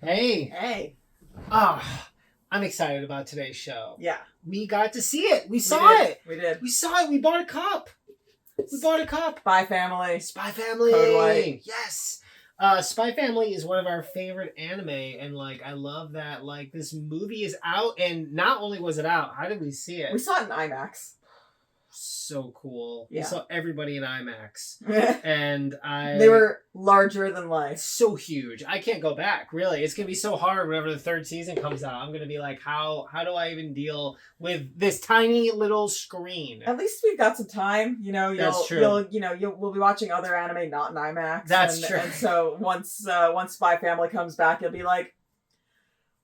Hey. Hey. I'm excited about today's show. Yeah. We got to see it. We saw it. We did. We saw it. We bought a cup. Spy Family. Spy Family. Code White. Yes. Spy Family is one of our favorite anime, and I love that this movie is out, and not only was it out, how did we see it? We saw it in IMAX. So cool. Yeah. We saw everybody in IMAX. And They were larger than life. So huge. I can't go back, really. It's going to be so hard whenever the third season comes out. I'm going to be like, how do I even deal with this tiny little screen? At least we've got some time. That's true. We'll be watching other anime not in IMAX. That's true. And so once Spy Family comes back, you'll be like,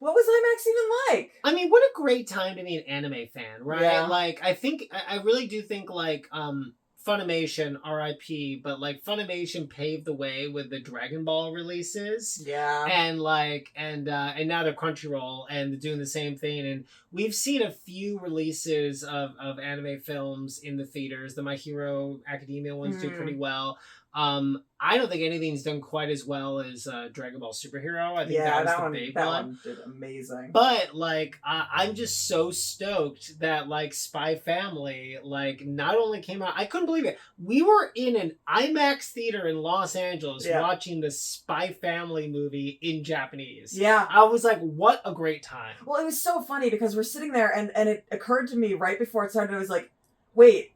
what was IMAX even like? I mean, what a great time to be an anime fan, right? Yeah. I really do think Funimation, RIP, but Funimation paved the way with the Dragon Ball releases. Yeah. And now they're Crunchyroll and they're doing the same thing. And we've seen a few releases of anime films in the theaters. The My Hero Academia ones do pretty well. I don't think anything's done quite as well as Dragon Ball Superhero. I think that was the big one. That one did amazing. But I'm just so stoked that Spy Family not only came out. I couldn't believe it. We were in an IMAX theater in Los Angeles watching the Spy Family movie in Japanese. Yeah, I was like, what a great time. Well, it was so funny because we're sitting there and it occurred to me right before it started. I was like, wait,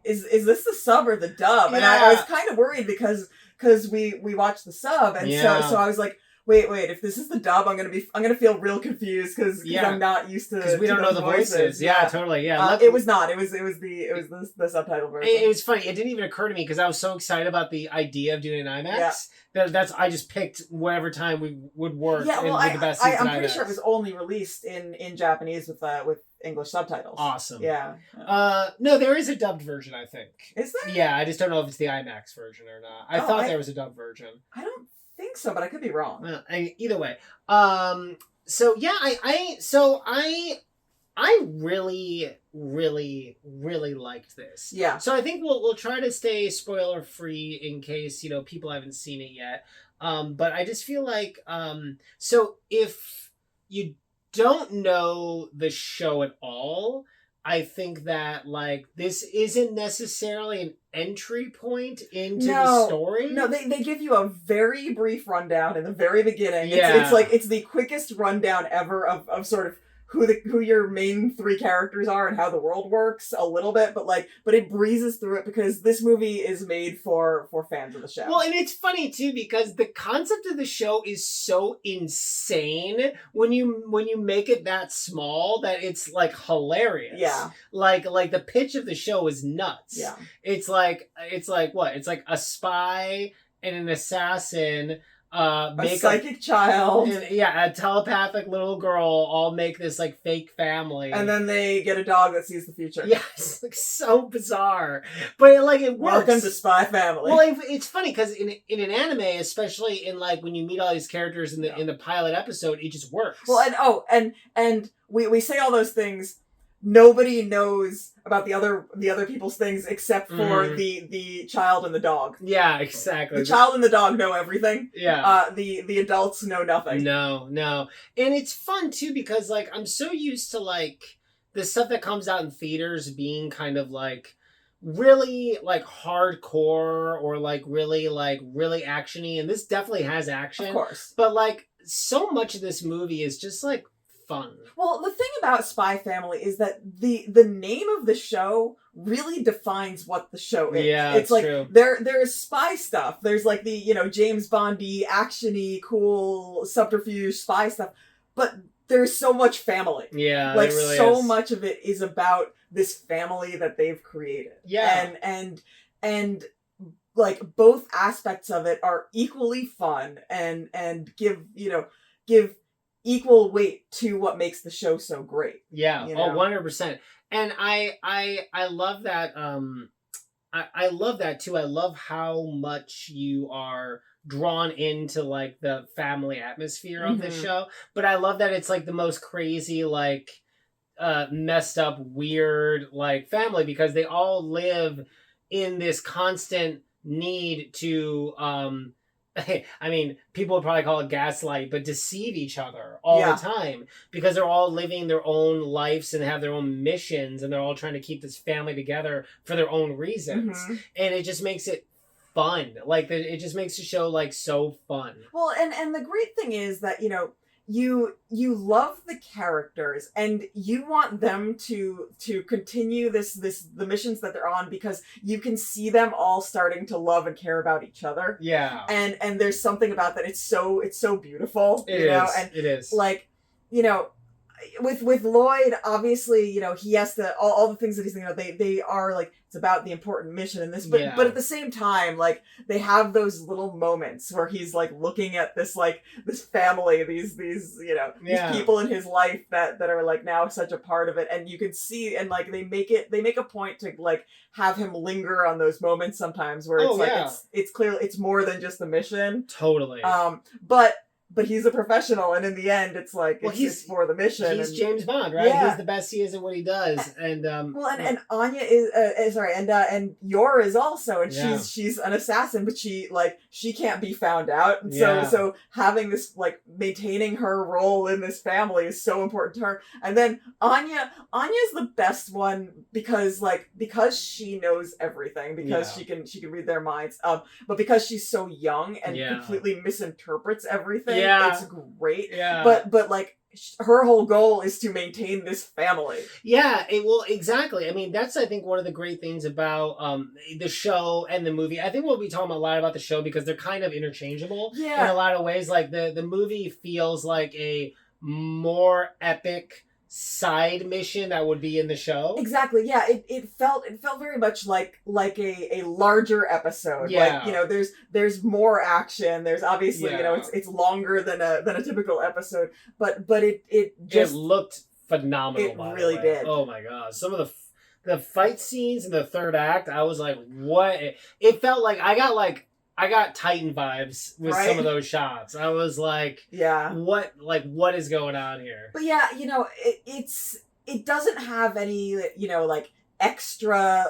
is this the sub or the dub? And I was kind of worried because we watched the sub, and so I was like, wait, if this is the dub, I'm gonna feel real confused because I'm not used to, because we don't know the voices. Yeah, totally. Yeah, it was not. It was the subtitle version. It was funny. It didn't even occur to me because I was so excited about the idea of doing an IMAX. Yeah. I just picked whatever time we would work. Yeah, well, with the best seats I'm in pretty IMAX. sure it was only released in Japanese with English subtitles. Awesome. Yeah. No, there is a dubbed version, I think. Is there? Yeah, I just don't know if it's the IMAX version or not. I thought there was a dubbed version. I don't think so, but I could be wrong. Well, either way. So yeah, I really, really, really liked this. Yeah. So I think we'll try to stay spoiler free in case people haven't seen it yet. But I just feel like so if you don't know the show at all, I think that this isn't necessarily an entry point into the story. No, they give you a very brief rundown in the very beginning. Yeah. It's the quickest rundown ever of sort of who your main three characters are and how the world works a little bit, but it breezes through it because this movie is made for fans of the show. Well, and it's funny too because the concept of the show is so insane when you make it that small that it's hilarious. Yeah. Like the pitch of the show is nuts. Yeah. It's like what? It's like a spy and an assassin. A psychic child. A telepathic little girl all make this fake family. And then they get a dog that sees the future. Yes, so bizarre. But it works. Welcome to Spy Family. Well, it's funny because in an anime, especially in when you meet all these characters in the pilot episode, it just works. Well, and we say all those things. Nobody knows about the other people's things except for the child and the dog. Yeah, exactly. The child and the dog know everything. Yeah. The adults know nothing. No. And it's fun too because I'm so used to the stuff that comes out in theaters being kind of really hardcore or really actiony, and this definitely has action. Of course. But so much of this movie is just fun. Well, the thing about Spy Family is that the name of the show really defines what the show is. Yeah, it's true. There is spy stuff. There's the James Bondy, actiony, cool subterfuge spy stuff, but there's so much family. Yeah, there really so is. much of it is about this family that they've created. Yeah, and both aspects of it are equally fun and give equal weight to what makes the show so great. Yeah, 100%. And I love that. I love that too. I love how much you are drawn into the family atmosphere of the show. But I love that it's the most crazy messed up, weird family because they all live in this constant need to I mean, people would probably call it gaslight, but deceive each other all Yeah. the time because they're all living their own lives and have their own missions, and they're all trying to keep this family together for their own reasons. Mhm. And it just makes it fun. Like it just makes the show like so fun. Well, and the great thing is that, you know, you love the characters and you want them to continue the missions that they're on, because you can see them all starting to love and care about each other. Yeah. And there's something about that. It's so beautiful. It you know, is. and It is. like, you know, with Lloyd, obviously, you know, he has to all the things that he's thinking about, they are like, it's about the important mission in this, but Yeah. but at the same time, like, they have those little moments where he's like looking at this, like, this family, these you know, Yeah. these people in his life that are like now such a part of it, and you can see, and like they make a point to like have him linger on those moments sometimes where it's Oh, like yeah. it's clear it's more than just the mission. Totally. But he's a professional, and in the end, it's like it's for the mission. He's and, James Bond, right? Yeah. He's the best he is at what he does, and well, and Anya is sorry, and Yor is also, and Yeah. she's an assassin, but she can't be found out, and Yeah. so having this, like, maintaining her role in this family is so important to her. And then Anya's the best one because she knows everything, because she can read their minds, but because she's so young and Yeah. completely misinterprets everything, Yeah. it's great. Yeah. But like, her whole goal is to maintain this family. Yeah, exactly. I mean, that's, I think, one of the great things about the show and the movie. I think we'll be talking a lot about the show because they're kind of interchangeable in Yeah. a lot of ways. Like the movie feels like a more epic side mission that would be in the show. Exactly. Yeah. It felt very much like a larger episode. Yeah. Like, you know, there's more action. There's obviously, you know, Yeah. it's longer than a typical episode, but it just looked phenomenal. It by the really way. did. Oh my god! Some of the fight scenes in the third act, I was like, what? It felt like I got Titan vibes with Right? some of those shots. I was like, Yeah. what is going on here? But yeah, you know, it doesn't have any, you know, like, extra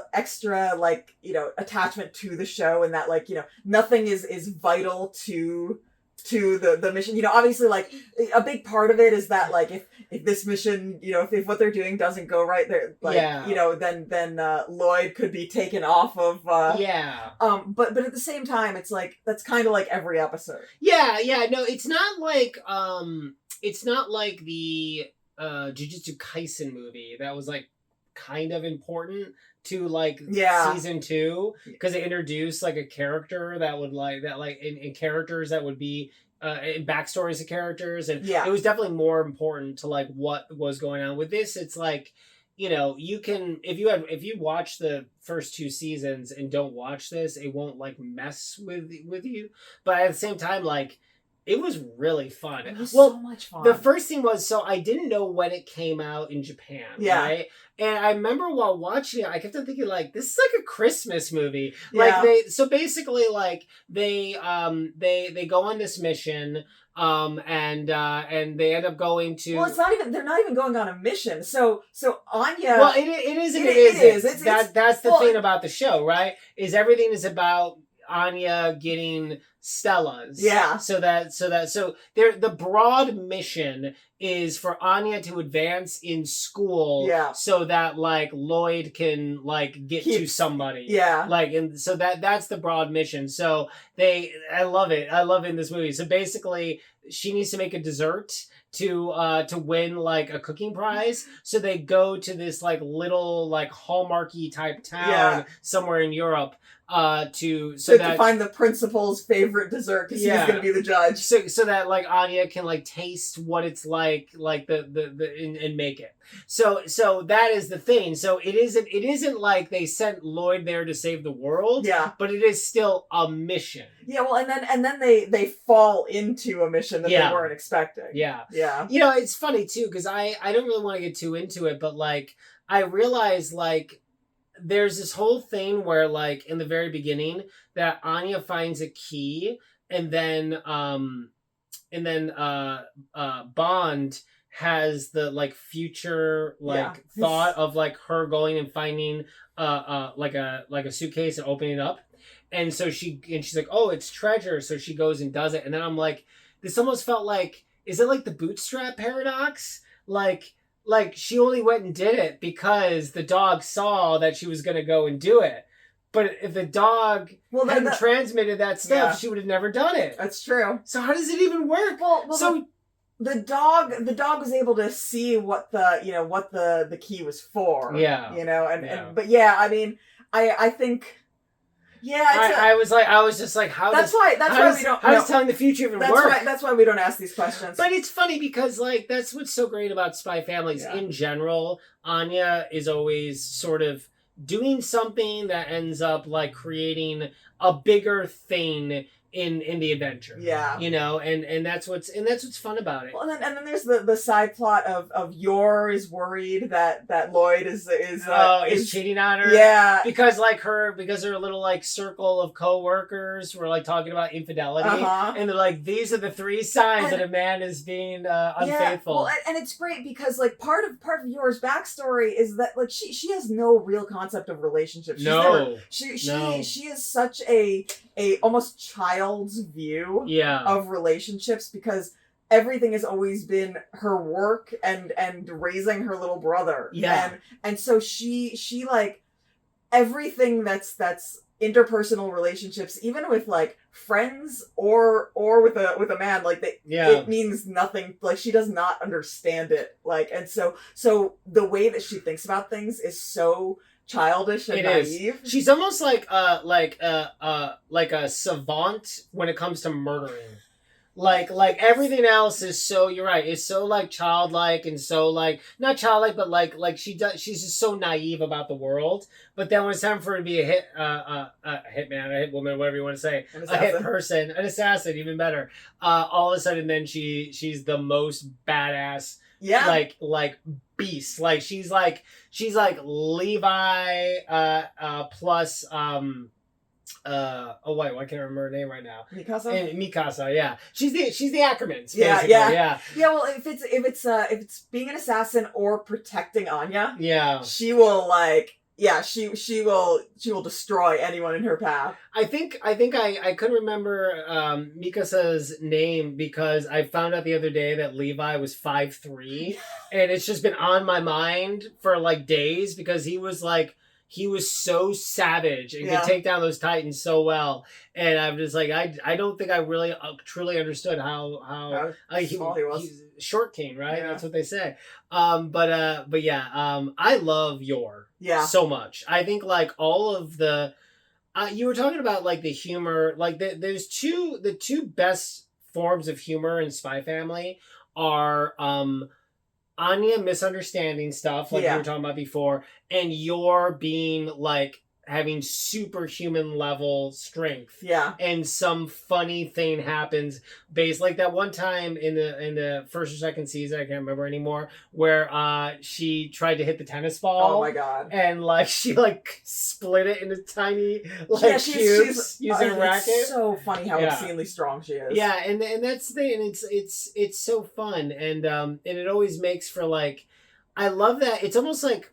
like, you know, attachment to the show, and that, like, you know, nothing is vital to the mission. You know, obviously, like, a big part of it is that, like, if this mission, you know, if what they're doing doesn't go right, they're like, Yeah. you know, then Lloyd could be taken off of Yeah. but at the same time, it's like, that's kind of like every episode. Yeah, no, it's not like the Jujutsu Kaisen movie that was like kind of important to like Yeah. season 2, because it introduced like a character that would in characters that would be in backstories of characters, and Yeah. it was definitely more important to like what was going on. With this, it's like, you know, you can, if you watch the first 2 seasons and don't watch this, it won't like mess with you. But at the same time, like, it was really fun. It was Well, so much fun. the first thing was, so I didn't know when it came out in Japan, Yeah. right? And I remember while watching it, I kept on thinking, like, this is like a Christmas movie. Yeah. Like, so basically, like, they go on this mission, and they end up going to. Well, they're not even going on a mission. So Anya. Well, it is and it is. isn't. That's the thing about the show, right? Is everything is about Anya getting Stella's. Yeah. So the broad mission is for Anya to advance in school. Yeah. So that like Lloyd can like get to somebody. Yeah. Like, and so that's the broad mission. So I love it. I love it in this movie. So basically, she needs to make a dessert to win like a cooking prize. So they go to this like little like Hallmarky type town somewhere in Europe to find the principal's favorite dessert, because he's going to be the judge. So that like Anya can like taste what it's like and make it. So that is the thing. So it isn't like they sent Lloyd there to save the world. Yeah. But it is still a mission. Yeah, well, and then they fall into a mission that they weren't expecting. Yeah. Yeah. You know, it's funny too, because I don't really want to get too into it, but like I realized like there's this whole thing where like in the very beginning that Anya finds a key, and then Bond has the like future like thought of like her going and finding like a suitcase and opening it up. and so she's like, oh, it's treasure, so she goes and does it, and then I'm like, this almost felt like, is it like the bootstrap paradox? Like she only went and did it because the dog saw that she was going to go and do it. But if the dog hadn't transmitted that stuff, she would have never done it. That's true. So how does it even work? Well so the dog was able to see what the key was for. Yeah. And but yeah, I mean, I think. Yeah, I was just like, how does telling the future even work? That's why we don't ask these questions. But it's funny because like that's what's so great about spy families in general. Anya is always sort of doing something that ends up like creating a bigger thing in the adventure. Yeah. And that's what's fun about it. Well, and then there's the side plot of Yor is worried that Lloyd is cheating on her. Yeah. Because her little like circle of co-workers were like talking about infidelity. And they're like, these are the 3 signs that a man is being unfaithful. Well, and it's great because like part of Yor's backstory is that like she has no real concept of relationships. She is such a almost child's view of relationships because everything has always been her work and raising her little brother. And so she like everything that's interpersonal relationships, even with like friends or with a man, like it means nothing. Like she does not understand it. Like, and so the way that she thinks about things is so childish and naive. She's almost like a savant when it comes to murdering. Like everything else is so, you're right, it's so like childlike and so like not childlike, but like she's just so naive about the world. But then when it's time for her to be a hitman, a hit woman, whatever you want to say, a hit person, an assassin, even better. All of a sudden, then she's the most badass. Yeah. Like beast. Like she's like Levi plus why can't I remember her name right now? Mikasa, yeah. She's the Ackermans. Yeah. Well, if it's being an assassin or protecting Anya, she will like. Yeah, she will destroy anyone in her path. I think I couldn't remember Mikasa's name because I found out the other day that Levi was 5'3", and it's just been on my mind for like days because he was so savage and could take down those Titans so well, and I'm just like I don't think I really truly understood how small he was. He's short king, right? That's what they say. But yeah, I love Yor so much. I think like all of the you were talking about like the humor, like there's the two best forms of humor in Spy Family are Anya misunderstanding stuff like we were talking about before, and Yor being like having superhuman level strength. Yeah. And some funny thing happens based like that one time in the first or second season, I can't remember anymore, where she tried to hit the tennis ball. Oh my god. And like she like split it into tiny like cubes using a racket. It's so funny how obscenely strong she is. Yeah, and that's the thing, and it's so fun, and it always makes for like, I love that it's almost like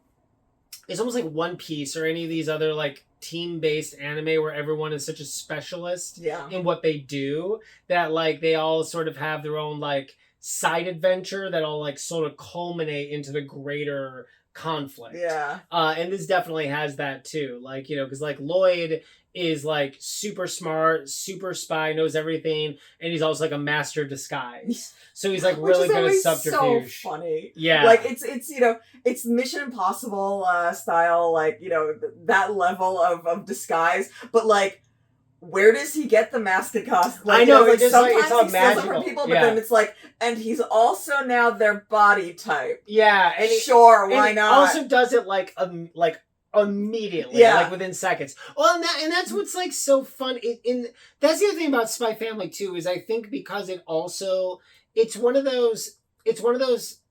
One Piece or any of these other like team-based anime where everyone is such a specialist in what they do that like they all sort of have their own like side adventure that all like sort of culminate into the greater conflict. Yeah. And this definitely has that too. Like, because like Lloyd is like super smart, super spy, knows everything, and he's also like a master of disguise. So he's like really good at subterfuge. So funny. Yeah. Like it's Mission Impossible style, like, that level of disguise, but like, where does he get the mask and costume? Like, I know, like sometimes it's all he steals it magical. from people, but then it's like, and he's also now their body type. Yeah, and why not? Also does it like immediately, like within seconds. Well, and that's what's like so fun. That's the other thing about Spy Family too, is I think because it's one of those.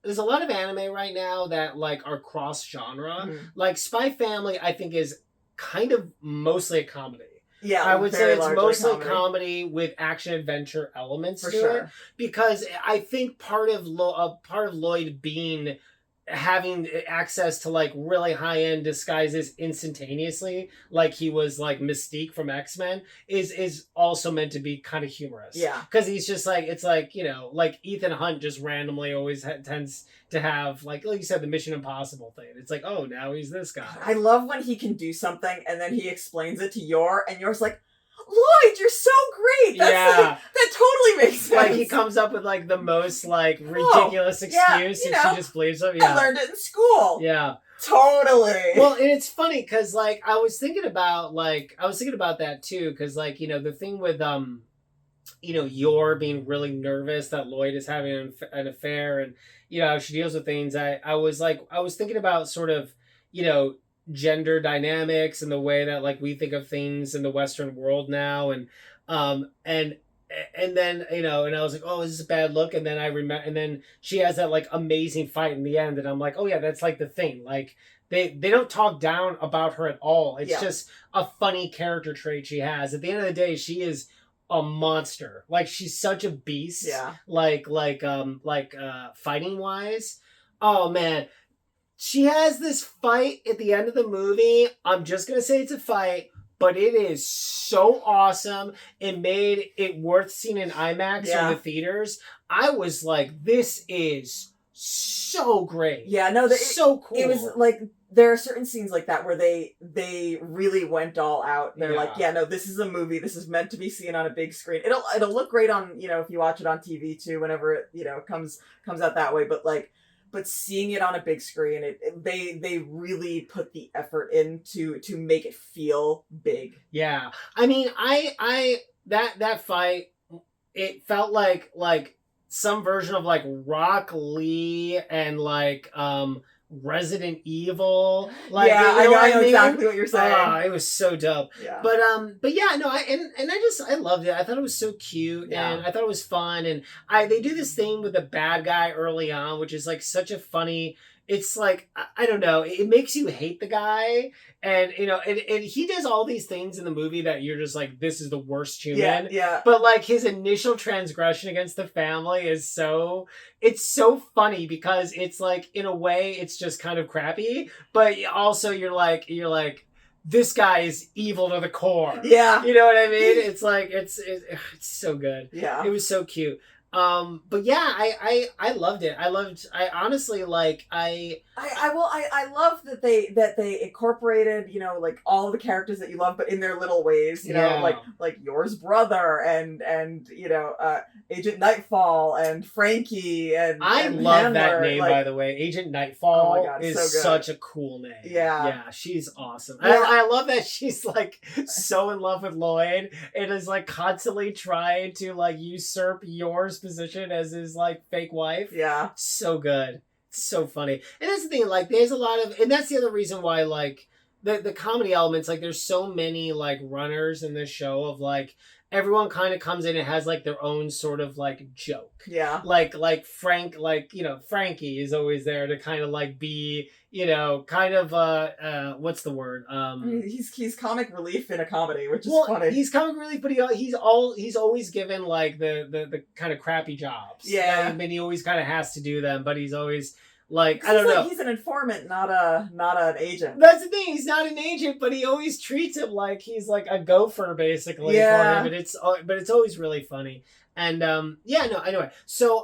There's a lot of anime right now that like are cross genre. Mm-hmm. Like Spy Family, I think is kind of mostly a comedy. Yeah, I would say it's mostly comedy with action adventure elements to it, because I think part of Lloyd being having access to like really high-end disguises instantaneously, like he was like Mystique from X-Men, is also meant to be kind of humorous. Yeah. Because he's just like, it's like, you know, like Ethan Hunt just randomly always tends to have, like you said, the Mission Impossible thing. It's like, oh, now he's this guy. I love when he can do something and then he explains it to Yor, and Yor's like, Lloyd, you're so great. That's that totally makes sense. Like he comes up with like the most like ridiculous excuse, and she just believes him. Yeah, I learned it in school. Yeah, totally. Well, and it's funny because like I was thinking about that too, because like, you know, the thing with you know, Yor being really nervous that Lloyd is having an affair, and you know how she deals with things. I was thinking about sort of, you know, gender dynamics and the way that like we think of things in the Western world now, and then, you know, and I was like, oh, is this a bad look? And then I remember, and then she has that like amazing fight in the end, and I'm like, oh yeah, that's like the thing. Like they don't talk down about her at all. It's just a funny character trait she has. At the end of the day, she is a monster. Like she's such a beast. Yeah. Like fighting wise. Oh man. She has this fight at the end of the movie. I'm just going to say it's a fight, but it is so awesome. It made it worth seeing in IMAX in the theaters. I was like, this is so great. Yeah, no, so cool. It was like, there are certain scenes like that where they really went all out. They're like, yeah, no, this is a movie. This is meant to be seen on a big screen. It'll look great on, you know, if you watch it on TV too, whenever it, you know, comes out that way. But seeing it on a big screen, they really put the effort in to make it feel big. Yeah, I mean, that fight, it felt like some version of like Rock Lee and like Resident Evil. Like, yeah, you know I know mean? exactly what you're saying. It was so dope. Yeah. But yeah, no, I loved it. I thought it was so cute, and I thought it was fun, and they do this thing with the bad guy early on, which is like such a funny. It's like, I don't know, it makes you hate the guy, and you know, and he does all these things in the movie that you're just like, this is the worst human. Yeah. But like his initial transgression against the family is it's so funny, because it's like, in a way it's just kind of crappy, but also you're like this guy is evil to the core. Yeah. You know what I mean? It's like it's so good. Yeah. It was so cute. But yeah, I loved it. I honestly like I love that they incorporated, you know, like all the characters that you love, but in their little ways, you know, like Yor's brother and you know, Agent Nightfall and Frankie and love Handler. that name, like, by the way. Agent Nightfall oh my God, is so such a cool name. Yeah, she's awesome. Yeah. I love that she's like so in love with Lloyd and is like constantly trying to like usurp Yor's position as his like fake wife. Yeah, so good. So funny. And that's the thing, like there's a lot of, and that's the other reason why like the comedy elements, like there's so many like runners in this show of like everyone kind of comes in and has like their own sort of like joke. Yeah. Like Frank, like, you know, Frankie is always there to kind of like be, you know, kind of what's the word? I mean, he's comic relief in a comedy, which is funny. He's comic relief, but he's always given like the kind of crappy jobs. Yeah. I mean, he always kind of has to do them, but he's always like, I don't know. He's an informant, not an agent. That's the thing. He's not an agent, but he always treats him like he's like a gopher, basically. Yeah. For him. But it's always really funny. And anyway. So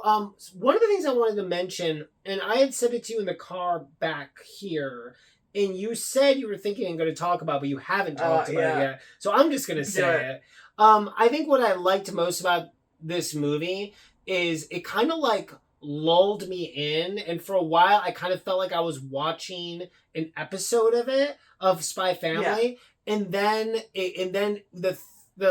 one of the things I wanted to mention, and I had said it to you in the car back here, and you said you were thinking and going to talk about, but you haven't talked about it yet. So I'm just going to say it. I think what I liked most about this movie is it kind of like lulled me in, and for a while I kind of felt like I was watching an episode of Spy Family, and then the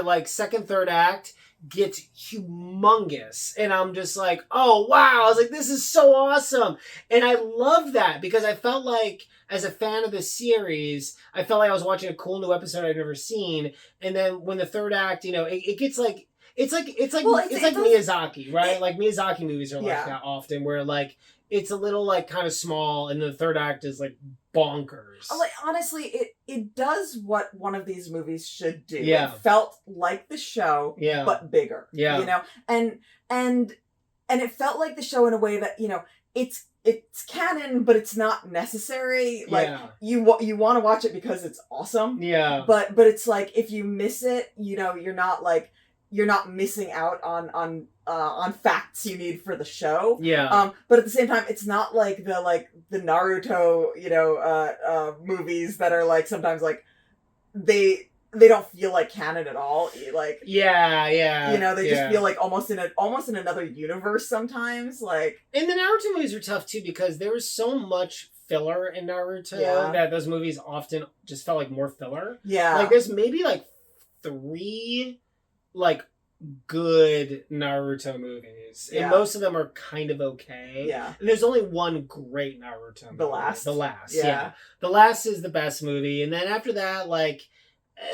like second, third act gets humongous, and I'm just like, oh wow, I was like, this is so awesome. And I love that, because I felt like, as a fan of the series, I felt like I was watching a cool new episode I'd never seen. And then when the third act, you know, it gets like, it's like Miyazaki, right? Like Miyazaki movies are like that often, where like it's a little like kind of small, and the third act is like bonkers. Like honestly, it does what one of these movies should do. Yeah. It felt like the show, but bigger. Yeah. You know, and and it felt like the show in a way that, you know, it's canon, but it's not necessary. Like, Yeah. you want to watch it because it's awesome. Yeah. But it's like, if you miss it, you know, you're not missing out on facts you need for the show. Yeah. But at the same time, it's not like the Naruto, you know, movies that are like, sometimes like they don't feel like canon at all. Like, yeah, you know, they just feel like almost in another universe sometimes. Like, and the Naruto movies are tough too, because there was so much filler in Naruto that those movies often just felt like more filler. Yeah, like there's maybe like 3 like good Naruto movies, and most of them are kind of okay. Yeah, and there's only one great Naruto movie. The last, yeah. The last is the best movie, and then after that, like,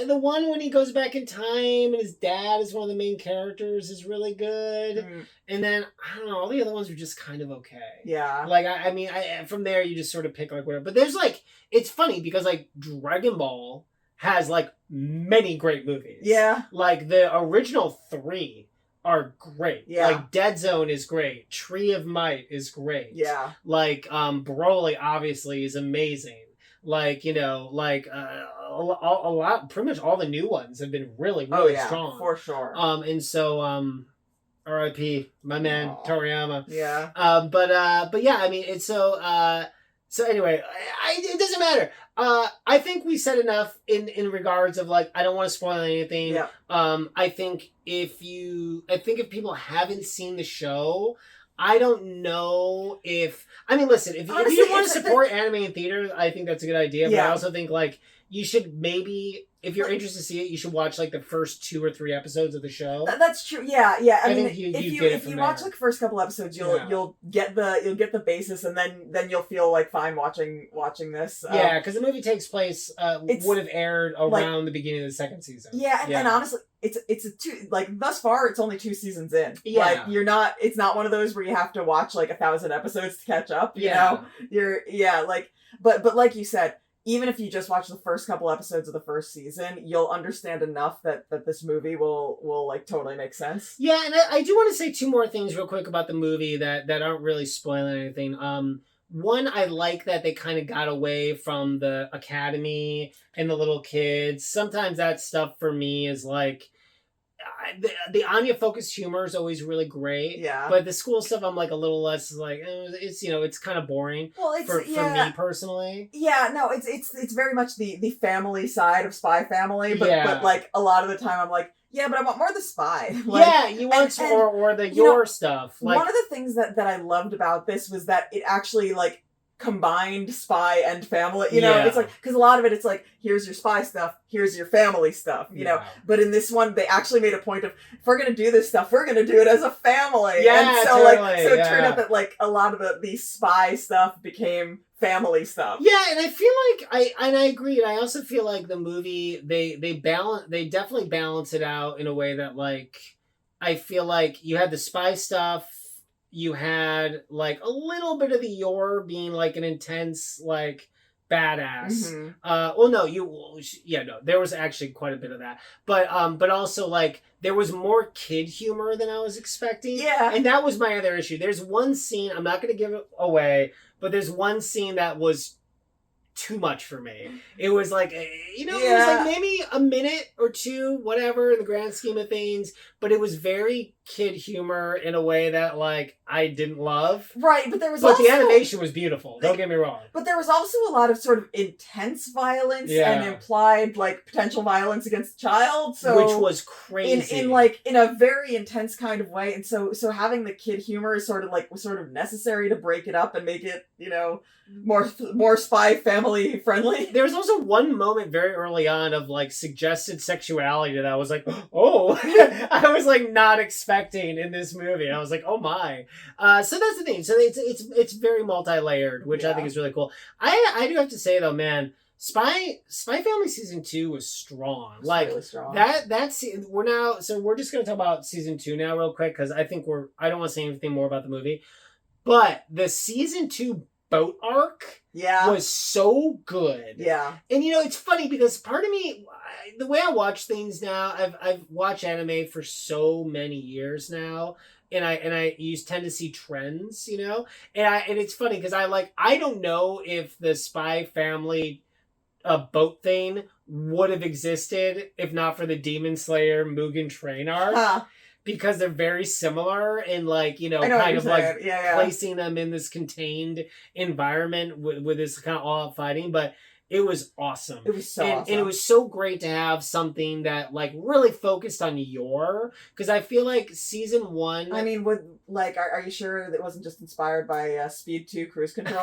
the one when he goes back in time and his dad is one of the main characters is really good. And then, I don't know, all the other ones are just kind of okay. Yeah. Like, I mean, from there you just sort of pick like whatever. But there's like, it's funny because like Dragon Ball has like many great movies. Yeah. Like the original 3 are great. Yeah. Like Dead Zone is great. Tree of Might is great. Yeah. Like Broly obviously is amazing. Like, you know, like a lot, pretty much all the new ones have been really, really strong. For sure. And so, R.I.P. my man Toriyama. Yeah. But yeah, I mean, it's so anyway, it doesn't matter. I think we said enough in regards of like, I don't want to spoil anything. Yeah. I think if people haven't seen the show, I don't know if... I mean, listen, if you want to support anime in theaters, I think that's a good idea. But I also think, like, you should maybe... If you're interested to see it, you should watch, like, the first 2 or 3 episodes of the show. That's true. Yeah, yeah. I mean, think if you watch, like, the first couple episodes, you'll get the basis, and then you'll feel, like, fine watching this. Yeah, because the movie takes place... would have aired around the beginning of the 2nd season. Yeah, and honestly... It's a 2, like, thus far it's only 2 seasons in. Yeah. Like, it's not one of those where you have to watch like 1,000 episodes to catch up, you know? But like you said, even if you just watch the first couple episodes of the first season, you'll understand enough that this movie will like totally make sense. Yeah, and I do want to say 2 more things real quick about the movie that aren't really spoiling anything. One, I like that they kind of got away from the academy and the little kids. Sometimes that stuff for me is like... The Anya focused humor is always really great. Yeah. But the school stuff, I'm like a little less like, it's, you know, it's kind of boring. Well, for me personally. Yeah, no, it's very much the family side of Spy Family, but like a lot of the time I'm like, yeah, but I want more of the spy. Like, yeah, you want or the your stuff. Like, one of the things that I loved about this was that it actually like combined spy and family, you know. It's like, because a lot of it's like, here's your spy stuff, here's your family stuff, you know. But in this one, they actually made a point of, if we're gonna do this stuff, we're gonna do it as a family. Yeah, and so it turned out that like a lot of the spy stuff became family stuff. Yeah, and I feel like I agree, and I also feel like the movie they definitely balance it out in a way that, like, I feel like you had the spy stuff. You had, like, a little bit of the Yor being, like, an intense, like, badass. Mm-hmm. There was actually quite a bit of that. But also, like, there was more kid humor than I was expecting. Yeah. And that was my other issue. There's one scene, I'm not going to give it away, but there's one scene that was too much for me. It was like, it was like maybe a minute or 2, whatever, in the grand scheme of things, but it was very kid humor in a way that, like, I didn't love. Right, but the animation was beautiful. Don't get me wrong. But there was also a lot of sort of intense violence and implied, like, potential violence against the child. So which was crazy. In a very intense kind of way. And so having the kid humor is sort of necessary to break it up and make it, you know, more spy family friendly. There was also one moment very early on of, like, suggested sexuality that I was like, oh, I was like not expecting in this movie. I was like, oh my. So that's the thing. So it's very multi-layered, which I think is really cool. I do have to say though, man, Spy Family season 2 was strong. Like, really strong. We're just gonna talk about season 2 now real quick, because I think I don't want to say anything more about the movie. But the season 2 boat arc was so good. Yeah. And, you know, it's funny because part of me, the way I watch things now, I've watched anime for so many years now, and you tend to see trends, you know, and it's funny because I don't know if the Spy Family boat thing would have existed if not for the Demon Slayer Mugen Train arc. Huh. Because they're very similar in like, you know kind of saying. like placing them in this contained environment with this kind of all out fighting, but it was awesome. It was so awesome. And it was so great to have something that like really focused on because I feel like season 1. I mean, are you sure that it wasn't just inspired by Speed 2 Cruise Control?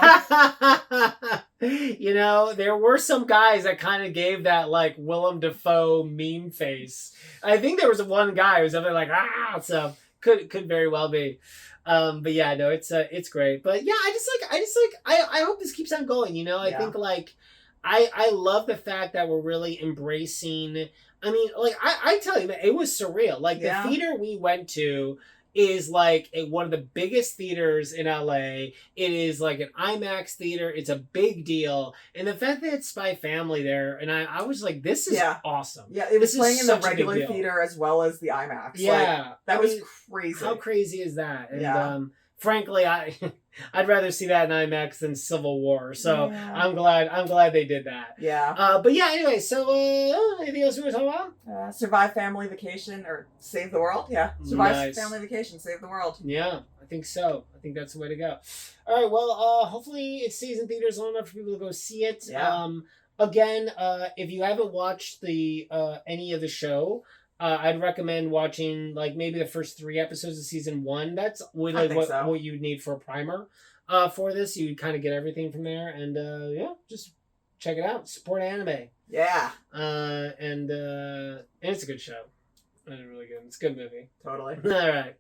You know, there were some guys that kind of gave that like Willem Dafoe meme face. I think there was one guy who was up there like so could very well be. But yeah, no, it's great. But yeah, I hope this keeps on going. You know, I think like. I love the fact that we're really embracing. I mean, like I tell you, man, it was surreal. Like the theater we went to is like one of the biggest theaters in LA. It is like an IMAX theater. It's a big deal, and the fact that it's Spy Family there, and I was like, this is awesome. Yeah, it was playing in the regular theater as well as the IMAX. Yeah, like, that was crazy. How crazy is that? And frankly, I'd rather see that in IMAX than Civil War. So I'm glad they did that. Yeah. But yeah, anyway, so anything else we want to talk about? Survive Family Vacation or Save the World? Yeah. Survive Family Vacation, Save the World. Yeah, I think so. I think that's the way to go. All right, well, hopefully it stays in theaters long enough for people to go see it. Yeah. Again, if you haven't watched the any of the show, I'd recommend watching like maybe the first 3 episodes of season 1. That's really what you need for a primer for this. You kind of get everything from there, and just check it out. Support anime. Yeah. And it's a good show. Really good. It's a good movie. Totally. All right.